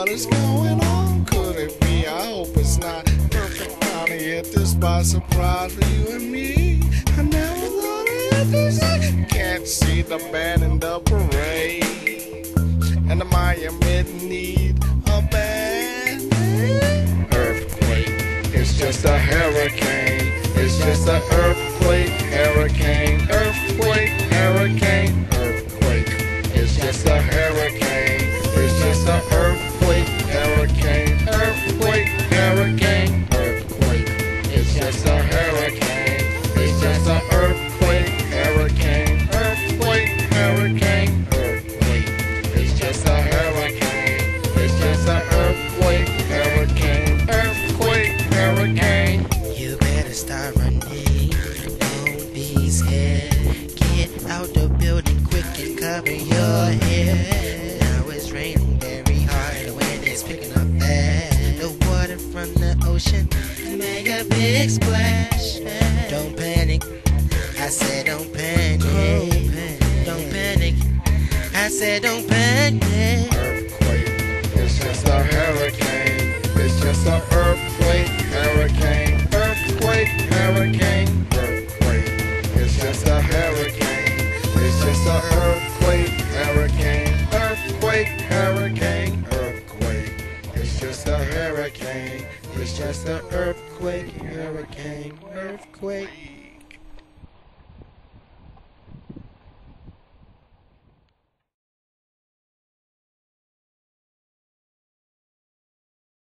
what is going on? Could it be? I hope it's not. Perfect time to hit this by surprise for you and me. I never thought I'd hit this. Can't see the band in the parade, and the Miami need a band. Earthquake, it's just a hurricane. It's just an earthquake, hurricane, earthquake, hurricane, earthquake. It's just a hurricane. It's just an earthquake, hurricane, earthquake, hurricane, earthquake. It's just a hurricane. It's just an earthquake, hurricane, earthquake, hurricane, earthquake. It's just a hurricane. It's just an earthquake, hurricane, earthquake, hurricane. You better start running. Don't be scared. Get out the building quick and cover your head. Now it's raining very hard. The wind is picking up fast. The water from the ocean make a big splash. Don't panic. I said don't panic. Don't panic. I said don't panic. Earthquake, it's just a hurricane. It's just an earthquake, hurricane, earthquake, hurricane, earthquake. It's just a hurricane. It's just an earthquake, hurricane, earthquake, hurricane, earthquake. It's just a hurricane. It's just an earthquake, hurricane, earthquake.